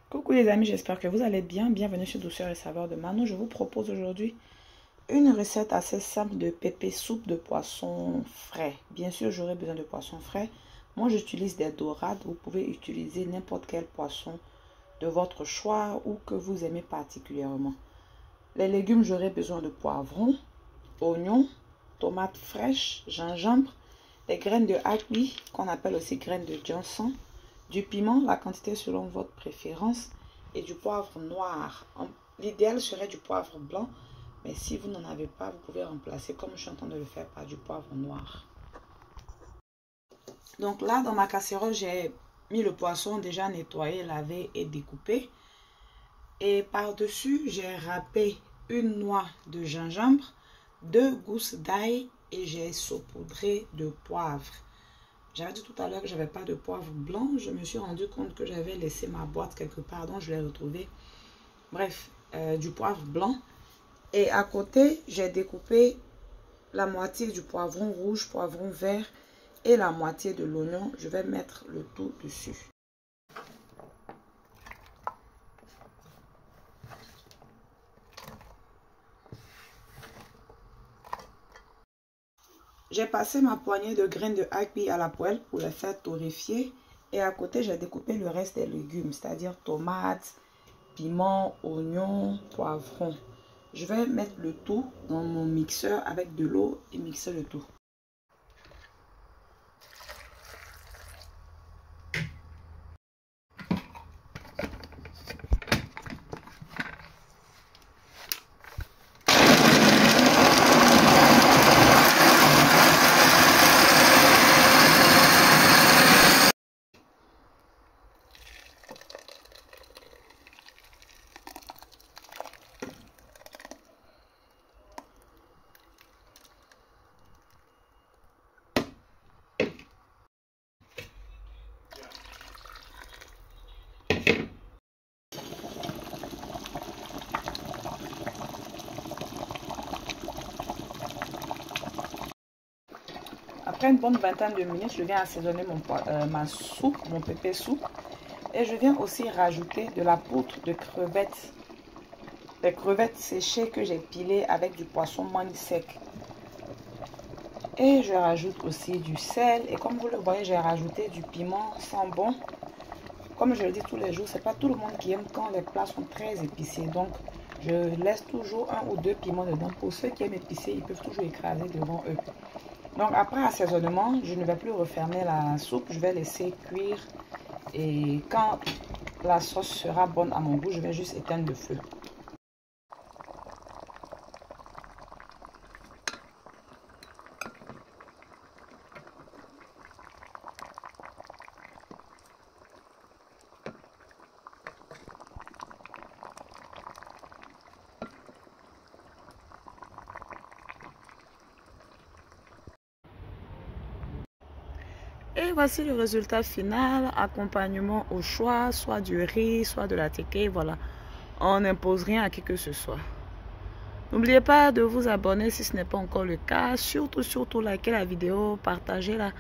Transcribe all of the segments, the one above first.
Coucou les amis, j'espère que vous allez bien. Bienvenue sur Douceur et Saveur de Manon. Je vous propose aujourd'hui une recette assez simple de pépé soupe de poisson frais. Bien sûr, j'aurai besoin de poisson frais. Moi, j'utilise des dorades. Vous pouvez utiliser n'importe quel poisson de votre choix ou que vous aimez particulièrement. Les légumes, j'aurai besoin de poivrons, oignons, tomates fraîches, gingembre, des graines de api qu'on appelle aussi graines de Johnson, du piment, la quantité selon votre préférence, et du poivre noir. L'idéal serait du poivre blanc, mais si vous n'en avez pas, vous pouvez remplacer, comme je suis en train de le faire, par du poivre noir. Donc là, dans ma casserole, j'ai mis le poisson déjà nettoyé, lavé et découpé. Et par-dessus, j'ai râpé une noix de gingembre, 2 gousses d'ail et j'ai saupoudré de poivre. J'avais dit tout à l'heure que je n'avais pas de poivre blanc. Je me suis rendu compte que j'avais laissé ma boîte quelque part, donc je l'ai retrouvé. Bref, du poivre blanc. Et à côté, j'ai découpé la moitié du poivron rouge, poivron vert et la moitié de l'oignon. Je vais mettre le tout dessus. J'ai passé ma poignée de graines de api à la poêle pour les faire torréfier. Et à côté, j'ai découpé le reste des légumes, c'est-à-dire tomates, piment, oignons, poivrons. Je vais mettre le tout dans mon mixeur avec de l'eau et mixer le tout. Après une bonne vingtaine de minutes, je viens assaisonner ma soupe, mon pépé soupe. Et je viens aussi rajouter de la poudre de crevettes. Des crevettes séchées que j'ai pilées avec du poisson mangue sec. Et je rajoute aussi du sel. Et comme vous le voyez, j'ai rajouté du piment sans bon. Comme je le dis tous les jours, c'est pas tout le monde qui aime quand les plats sont très épicés. Donc, je laisse toujours 1 ou 2 piments dedans. Pour ceux qui aiment épicé, ils peuvent toujours écraser devant eux. Donc après assaisonnement, je ne vais plus refermer la soupe, je vais laisser cuire et quand la sauce sera bonne à mon goût, je vais juste éteindre le feu. Et voici le résultat final, accompagnement au choix, soit du riz, soit de la téké, voilà. On n'impose rien à qui que ce soit. N'oubliez pas de vous abonner si ce n'est pas encore le cas. Surtout, likez la vidéo, partagez-la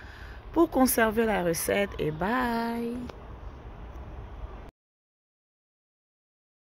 pour conserver la recette et bye!